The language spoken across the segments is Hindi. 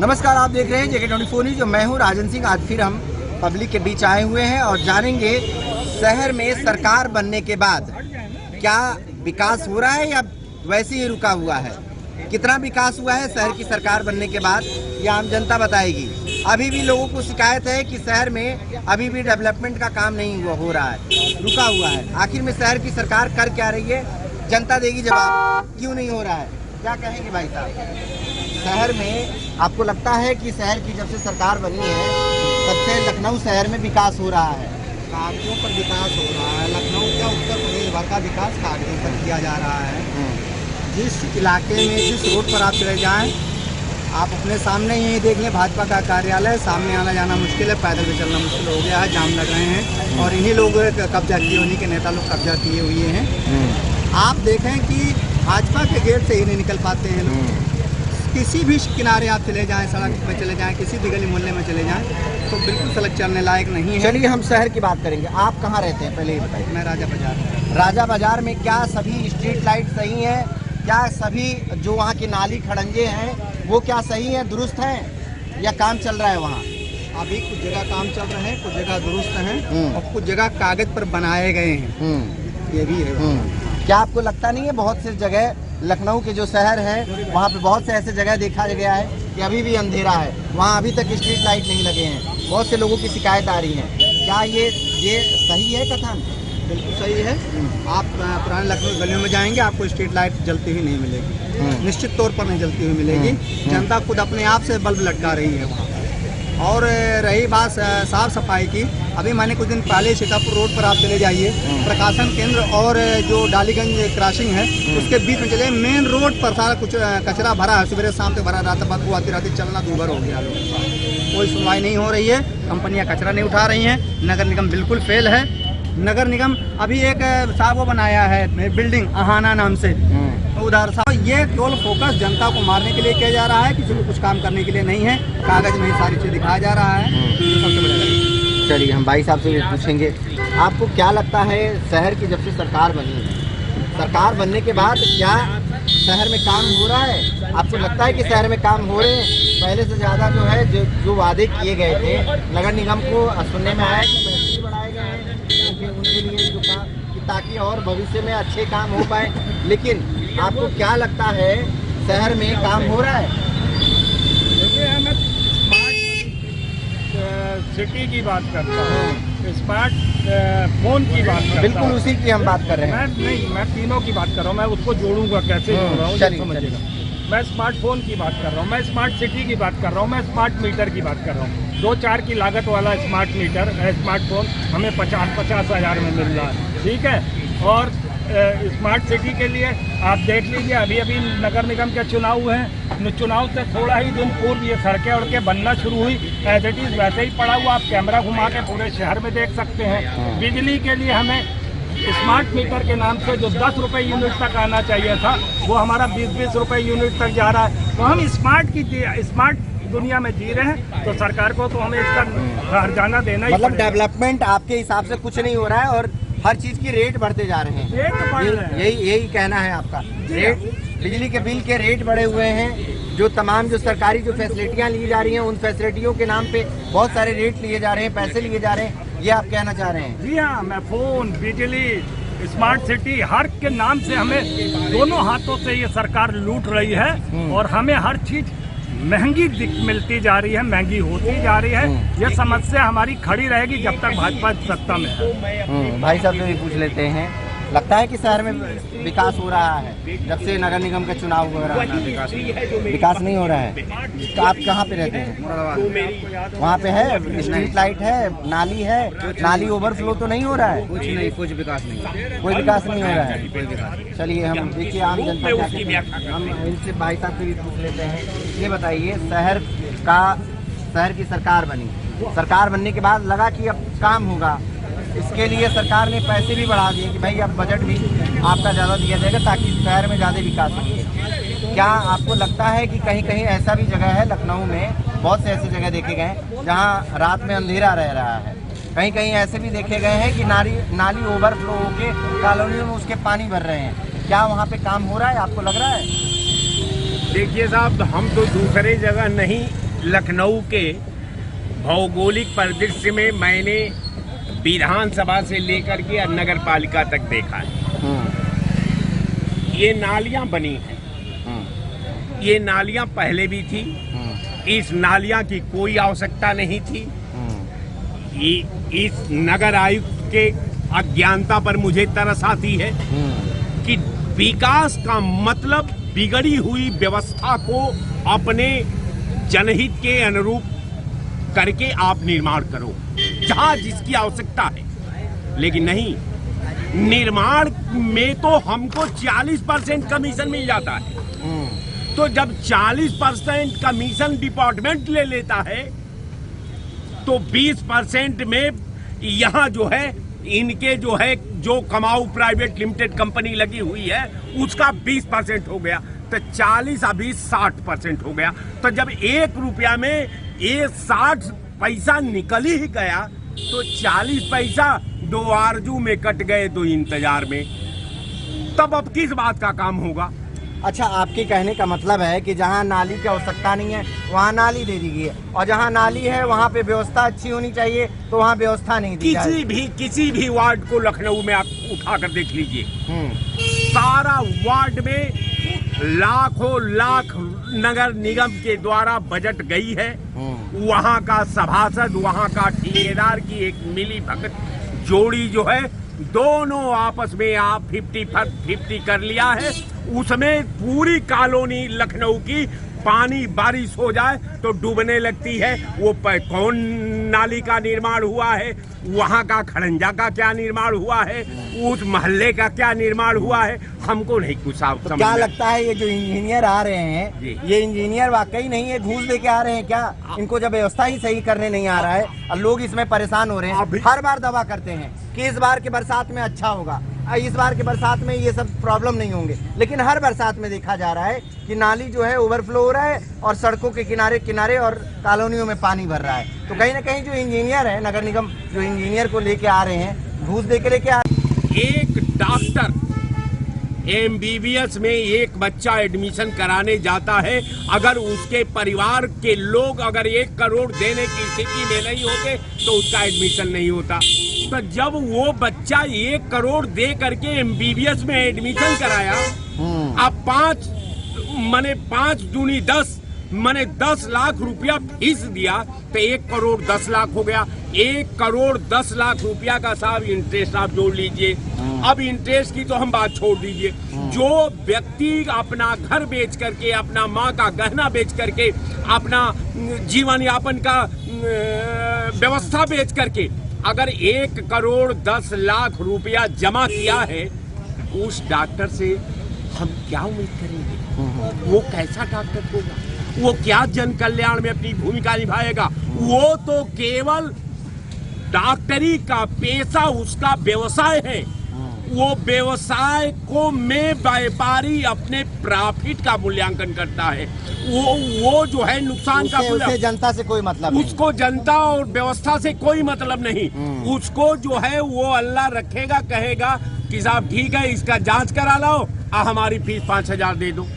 नमस्कार, आप देख रहे हैं JK24 न्यूज। मैं हूं राजन सिंह। आज फिर हम पब्लिक के बीच आए हुए हैं और जानेंगे शहर में सरकार बनने के बाद क्या विकास हो रहा है या वैसे ही रुका हुआ है। कितना विकास हुआ है शहर की सरकार बनने के बाद ये आम जनता बताएगी। अभी भी लोगों को शिकायत है कि शहर में अभी भी डेवलपमेंट का काम नहीं हो रहा है, रुका हुआ है। आखिर में शहर की सरकार कर क्या रही है, जनता देगी जवाब। क्यों नहीं हो रहा है, क्या कहेंगे भाई साहब। शहर में आपको लगता है कि शहर की जब से सरकार बनी है तब से लखनऊ शहर में विकास हो रहा है? कागजों पर विकास हो रहा है। लखनऊ क्या उत्तर प्रदेश भर का विकास कागजों पर किया जा रहा है। जिस इलाके में जिस रोड पर आप चले जाएं, आप अपने सामने यही देख लें, भाजपा का कार्यालय, सामने आना जाना मुश्किल है, पैदल भी चलना मुश्किल हो गया है, जाम लग रहे हैं और इन्हीं लोग कब्जा किए, उन्हीं के नेता लोग कब्जा किए हुए हैं। आप देखें कि भाजपा के गेट से ही नहीं निकल पाते हैं लोग। किसी भी किनारे आप चले जाएं, सड़क पर चले जाएं, किसी भी गली मोहल्ले में चले जाएं तो बिल्कुल सड़क चलने लायक नहीं है। चलिए हम शहर की बात करेंगे। आप कहाँ रहते हैं पहले ये बताइए। मैं राजा बाजार। राजा बाजार में क्या सभी स्ट्रीट लाइट सही है? क्या सभी जो वहाँ की नाली खड़ंजे हैं वो क्या सही है, दुरुस्त हैं या काम चल रहा है वहाँ? अभी कुछ जगह काम चल रहे हैं, कुछ जगह दुरुस्त हैं और कुछ जगह कागज पर बनाए गए हैं। ये भी है। क्या आपको लगता नहीं है बहुत से जगह लखनऊ के जो शहर है वहाँ पे बहुत से ऐसे जगह देखा गया है कि अभी भी अंधेरा है, वहाँ अभी तक स्ट्रीट लाइट नहीं लगे हैं, बहुत से लोगों की शिकायत आ रही है। क्या ये सही है कथन? बिल्कुल सही है। आप पुराने लखनऊ गलियों में जाएंगे, आपको स्ट्रीट लाइट जलती हुई नहीं मिलेगी, निश्चित तौर पर नहीं जलती हुई मिलेगी। जनता खुद अपने आप से बल्ब लटका रही है वहाँ। और रही बात साफ सफाई की, अभी मैंने कुछ दिन पहले सीतापुर रोड पर आप चले जाइए, प्रकाशन केंद्र और जो डालीगंज क्रॉसिंग है उसके बीच में चले, मेन रोड पर सारा कुछ कचरा भरा है, सुबह शाम तक भरा, रात बदबू आती रहती, चलना दूभर हो गया लोगों का। कोई सुनवाई नहीं हो रही है, कंपनियां कचरा नहीं उठा रही हैं, नगर निगम बिल्कुल फेल है। नगर निगम अभी एक साहब वो बनाया है बिल्डिंग अहाना नाम से, उधर साहब ये केवल फोकस जनता को मारने के लिए किया जा रहा है, किसी को कुछ काम करने के लिए नहीं है। कागज में ही सारी चीज़ दिखाया जा रहा है, तो सबसे बड़ा। चलिए हम भाई साहब से पूछेंगे, आपको क्या लगता है शहर की जब से सरकार बनी है, सरकार बनने के बाद क्या शहर में काम हो रहा है? आपको लगता है कि शहर में काम हो रहे हैं? पहले से ज़्यादा जो है जो वादे किए गए थे नगर निगम को, सुनने में आया कि पैसे भी बढ़ाए गए हैं उनके लिए जो काम, ताकि और भविष्य में अच्छे काम हो पाए। लेकिन आपको क्या लगता है शहर में काम हो रहा है? देखिए, मैं स्मार्ट सिटी की बात करता हूँ, स्मार्ट फोन की बात करता हूँ। बिल्कुल उसी की हम बात कर रहे हैं। मैं तीनों की बात कर रहा हूँ, मैं उसको जोड़ूंगा कैसे जोड़ रहा हूँ समझिएगा। मैं स्मार्टफोन की बात कर रहा हूँ, मैं स्मार्ट सिटी की बात कर रहा हूँ, मैं स्मार्ट मीटर की बात कर रहा हूँ। 2-4 की लागत वाला स्मार्ट मीटर स्मार्टफोन हमें 50 हज़ार में मिल रहा है, ठीक है। और स्मार्ट सिटी के लिए आप देख लीजिए, अभी अभी नगर निगम के चुनाव हुए हैं, चुनाव से थोड़ा ही दिन पूर्व ये सड़कें उड़कें बनना शुरू हुई, एज इट इज़ वैसे ही पड़ा हुआ। आप कैमरा घुमा के पूरे शहर में देख सकते हैं। बिजली के लिए हमें स्मार्ट मीटर के नाम से जो 10 रुपये यूनिट तक आना चाहिए था, वो हमारा 20-20 रुपये यूनिट तक जा रहा है। तो हम स्मार्ट दुनिया में जी रहे हैं, तो सरकार को तो हमें इसका हर्जाना देना ही मतलब डेवलपमेंट आपके हिसाब से कुछ नहीं हो रहा है और हर चीज़ की रेट बढ़ते जा रहे हैं। रेट बढ़ रहे हैं, यही कहना है आपका। रेट, बिजली के बिल के रेट बढ़े हुए हैं, जो तमाम जो सरकारी जो फैसिलिटियाँ ली जा रही हैं उन फैसिलिटियों के नाम पे बहुत सारे रेट लिए जा रहे हैं, पैसे लिए जा रहे हैं, ये आप कहना चाह रहे हैं? जी हाँ, मैं फोन, बिजली, स्मार्ट सिटी, हर के नाम से हमें दोनों हाथों से ये सरकार लूट रही है और हमें हर चीज महंगी मिलती जा रही है, महंगी होती जा रही है। ये समस्या हमारी खड़ी रहेगी जब तक भाजपा सत्ता में है। भाई साहब से भी पूछ लेते हैं, लगता है कि शहर में विकास हो रहा है जब से नगर निगम का चुनाव हो रहा है? विकास नहीं हो रहा है। तो आप कहाँ पे रहते हैं? वहाँ पे है स्ट्रीट लाइट है, नाली है, नाली ओवरफ्लो तो नहीं हो रहा है? कुछ नहीं, कुछ विकास नहीं, कोई विकास नहीं हो रहा है। चलिए हम देखिए आम जनता क्या कहती है, हम इनसे भाई साहब से भी पूछ लेते हैं। ये बताइए, शहर की सरकार बनी, सरकार बनने के बाद लगा कि अब काम होगा, इसके लिए सरकार ने पैसे भी बढ़ा दिए कि भाई अब बजट भी आपका ज़्यादा दिया जाएगा ताकि शहर में ज़्यादा विकास हो। क्या आपको लगता है कि कहीं कहीं ऐसा भी जगह है लखनऊ में, बहुत से ऐसे जगह देखे गए हैं जहां रात में अंधेरा रह रहा है, कहीं कहीं ऐसे भी देखे गए हैं कि नाली ओवरफ्लो होके कॉलोनियों में उसके पानी भर रहे हैं, क्या वहाँ पे काम हो रहा है, आपको लग रहा है? देखिए साहब, हम तो दूसरे जगह नहीं लखनऊ के भौगोलिक परिदृश्य में मैंने विधानसभा से लेकर के नगर पालिका तक देखा है। ये नालियां बनी हैं, ये नालियां पहले भी थी, इस नालियां की कोई आवश्यकता नहीं थी। इस नगर आयुक्त के अज्ञानता पर मुझे तरस आती है कि विकास का मतलब बिगड़ी हुई व्यवस्था को अपने जनहित के अनुरूप करके आप निर्माण करो जहां जिसकी आवश्यकता है। लेकिन नहीं, निर्माण में तो हमको 40% कमीशन मिल जाता है। तो जब 40% कमीशन डिपार्टमेंट ले लेता है तो 20% में यहाँ जो है इनके जो कमाऊ प्राइवेट लिमिटेड कंपनी लगी हुई है उसका 20% हो गया, तो 40 अभी 60% हो गया। तो जब 1 रुपया में ये 60 पैसा निकल ही गया तो 40 पैसा 2 आरजू में कट गए 2 इंतजार में, तब अब किस बात का काम होगा। अच्छा, आपके कहने का मतलब है कि जहाँ नाली की आवश्यकता नहीं है वहाँ नाली दे दीजिए, और जहाँ नाली है वहाँ पे व्यवस्था अच्छी होनी चाहिए तो वहाँ व्यवस्था नहीं दी जाए। किसी भी वार्ड को लखनऊ में आप उठा कर देख लीजिए, सारा वार्ड में लाखों लाख नगर निगम के द्वारा बजट गई है। वहाँ का सभासद, वहाँ का ठेकेदार की एक मिली भगत जोड़ी जो है, दोनों आपस में आप 50-50 कर लिया है। उसमें पूरी कॉलोनी लखनऊ की पानी बारिश हो जाए तो डूबने लगती है। वो कौन नाली का निर्माण हुआ है, वहाँ का खड़ंजा का क्या निर्माण हुआ है, उस मोहल्ले का क्या निर्माण हुआ है, हमको नहीं कुछ समझ। क्या लगता है ये जो इंजीनियर आ रहे हैं, ये इंजीनियर वाकई नहीं है, घूस दे के आ रहे हैं क्या? इनको जब व्यवस्था ही सही करने नहीं आ रहा है और लोग इसमें परेशान हो रहे हैं। हर बार दावा करते हैं कि इस बार के बरसात में अच्छा होगा, इस बार के बरसात में ये सब प्रॉब्लम नहीं होंगे, लेकिन हर बरसात में देखा जा रहा है कि नाली जो है ओवरफ्लो हो रहा है और सड़कों के किनारे किनारे और कॉलोनियों में पानी भर रहा है। तो कहीं ना कहीं जो इंजीनियर है, नगर निगम जो इंजीनियर को लेके आ रहे हैं, घूस दे के लेके आ रहे हैं। एक डॉक्टर MBBS में एक बच्चा एडमिशन कराने जाता है, अगर उसके परिवार के लोग अगर 1 करोड़ देने की स्थिति में नहीं होते तो उसका एडमिशन नहीं होता। तो जब वो बच्चा 1 करोड़ दे करके MBBS में एडमिशन कराया, अब 5 दूनी 10 मैंने 10 लाख रुपया फीस दिया तो 1 करोड़ 10 लाख हो गया। 1 करोड़ 10 लाख रुपया का साहब इंटरेस्ट आप जोड़ लीजिए। अब इंटरेस्ट की तो हम बात छोड़ दीजिए, जो व्यक्ति अपना घर बेच करके, अपना माँ का गहना बेच करके, अपना जीवन यापन का व्यवस्था बेच करके अगर 1 करोड़ 10 लाख रुपया जमा किया है, उस डॉक्टर से हम क्या उम्मीद करेंगे? वो कैसा डॉक्टर होगा? वो क्या जन कल्याण में अपनी भूमिका निभाएगा? वो तो केवल डॉक्टरी का पेशा उसका व्यवसाय है। वो व्यवसाय को में व्यापारी अपने प्रॉफिट का मूल्यांकन करता है। वो जो है नुकसान का उसे जनता से कोई मतलब नहीं। उसको जनता और व्यवस्था से कोई मतलब नहीं। उसको जो है वो अल्लाह रखेगा, कहेगा कि साहब ठीक है, इसका जांच करा लो, हमारी फीस 5,000 दे दो।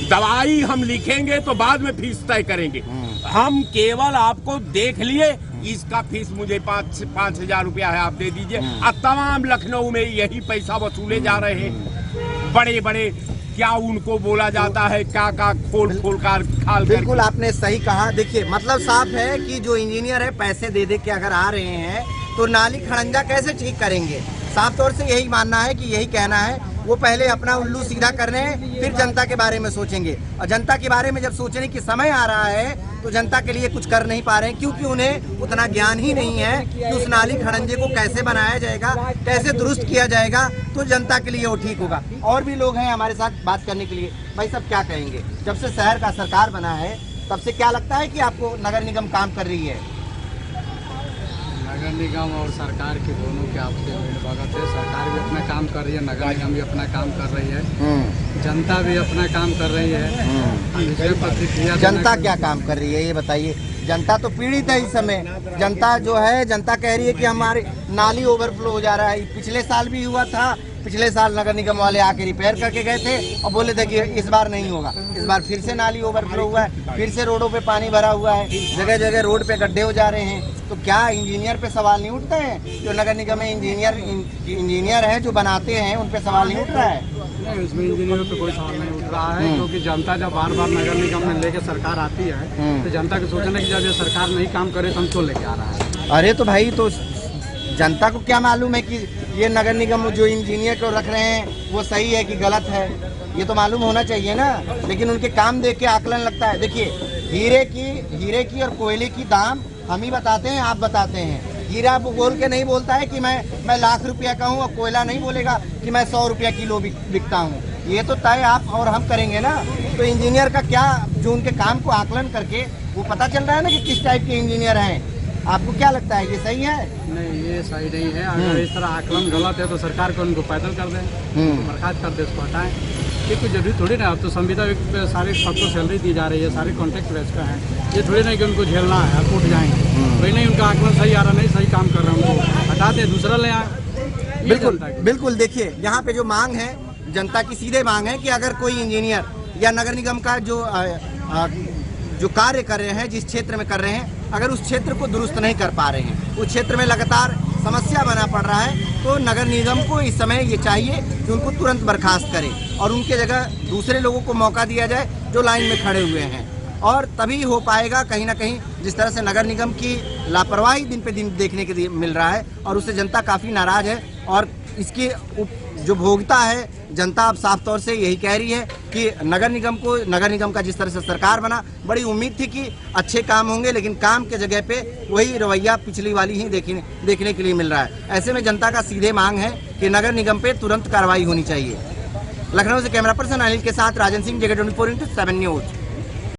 दवाई हम लिखेंगे तो बाद में फीस तय करेंगे। हम केवल आपको देख लिए, इसका फीस मुझे 5,000 रुपया है, आप दे दीजिए। अब तमाम लखनऊ में यही पैसा वसूले जा रहे हैं। बड़े बड़े क्या उनको बोला जाता है, क्या खोल कर खाल। बिल्कुल आपने सही कहा। देखिए, मतलब साफ है कि जो इंजीनियर है पैसे दे दे के अगर आ रहे हैं तो नाली खड़ंजा कैसे ठीक करेंगे? साफ तौर से यही मानना है कि यही कहना है। वो पहले अपना उल्लू सीधा कर रहे हैं, फिर जनता के बारे में सोचेंगे। और जनता के बारे में जब सोचने की समय आ रहा है तो जनता के लिए कुछ कर नहीं पा रहे हैं, क्योंकि उन्हें उतना ज्ञान ही नहीं है कि उस नाली खड़ंजे को कैसे बनाया जाएगा, कैसे दुरुस्त किया जाएगा तो जनता के लिए वो ठीक होगा। और भी लोग हैं हमारे साथ बात करने के लिए। भाई सब क्या कहेंगे, जब से शहर का सरकार बना है तब से क्या लगता है कि आपको नगर निगम काम कर रही है? नगर निगम और सरकार के दोनों के आपसे भगत है। सरकार भी अपना काम कर रही है, नगर निगम भी अपना काम कर रही है, जनता भी अपना काम कर रही है। प्रतिक्रिया जनता क्या काम कर रही है ये बताइए? जनता तो पीड़ित है इस समय। जनता जो है, जनता कह रही है कि हमारे नाली ओवरफ्लो हो जा रहा है। पिछले साल भी हुआ था पिछले साल नगर निगम वाले आके रिपेयर करके गए थे और बोले थे कि इस बार नहीं होगा। इस बार फिर से नाली ओवरफ्लो हुआ है, फिर से रोडों पे पानी भरा हुआ है, जगह जगह रोड पे गड्ढे हो जा रहे हैं। तो क्या इंजीनियर पे सवाल नहीं उठते हैं? जो नगर निगम में इंजीनियर है जो बनाते हैं उन पे सवाल नहीं उठ रहा है? नहीं, इसमें इंजीनियरों पे कोई सवाल नहीं उठ रहा है, क्योंकि जनता जब बार बार नगर निगम में लेके सरकार आती है तो जनता को सोचना कि जब ये सरकार नहीं काम करे तो हम क्यों लेके आ रहा है। अरे तो भाई, तो जनता को क्या मालूम है कि ये नगर निगम जो इंजीनियर को रख रहे हैं वो सही है कि गलत है? ये तो मालूम होना चाहिए ना। लेकिन उनके काम देख के आकलन लगता है। देखिए, हीरे की और कोयले की दाम हम ही बताते हैं, आप बताते हैं। हीरा बोल के नहीं बोलता है कि मैं लाख रुपया का हूँ, और कोयला नहीं बोलेगा कि मैं 100 रुपया किलो बिकता हूँ। ये तो तय आप और हम करेंगे ना। तो इंजीनियर का क्या, जो उनके काम को आकलन करके वो पता चल रहा है ना कि किस टाइप के इंजीनियर हैं। आपको क्या लगता है, ये सही है? नहीं, ये सही नहीं है। अगर इस तरह आकलन गलत है तो सरकार को उनको पैदल कर दें, बर्खास्त कर दे, उसको हटाएं। ये कोई जरूरी थोड़ी ना। अब तो संविदा सारे सबको सैलरी दी जा रही है, सारे कॉन्ट्रैक्ट बेस पे हैं। ये थोड़ी नहीं कि उनको झेलना है और टूट जाएंगे। वही नहीं, उनका आकलन सही आ रहा, नहीं सही काम कर रहे हैं, उनको हटा दे, दूसरा ले आए। बिल्कुल। देखिए, यहाँ पे जो मांग है, जनता की सीधे मांग है कि अगर कोई इंजीनियर या नगर निगम का जो कार्य कर रहे हैं, जिस क्षेत्र में कर रहे हैं, अगर उस क्षेत्र को दुरुस्त नहीं कर पा रहे हैं, उस क्षेत्र में लगातार समस्या बना पड़ रहा है, तो नगर निगम को इस समय ये चाहिए कि उनको तुरंत बर्खास्त करे और उनके जगह दूसरे लोगों को मौका दिया जाए जो लाइन में खड़े हुए हैं। और तभी हो पाएगा कहीं ना कहीं। जिस तरह से नगर निगम की लापरवाही दिन पे दिन देखने के लिए मिल रहा है और उससे जनता काफ़ी नाराज़ है। और इसकी जो भोगता है जनता, अब साफ तौर से यही कह रही है कि नगर निगम का जिस तरह से सरकार बना, बड़ी उम्मीद थी कि अच्छे काम होंगे, लेकिन काम के जगह पे वही रवैया पिछली वाली ही देखने के लिए मिल रहा है। ऐसे में जनता का सीधे मांग है कि नगर निगम पे तुरंत कार्रवाई होनी चाहिए। लखनऊ से कैमरा पर्सन अनिल के साथ राजन सिंह, जगह 24/7 न्यूज।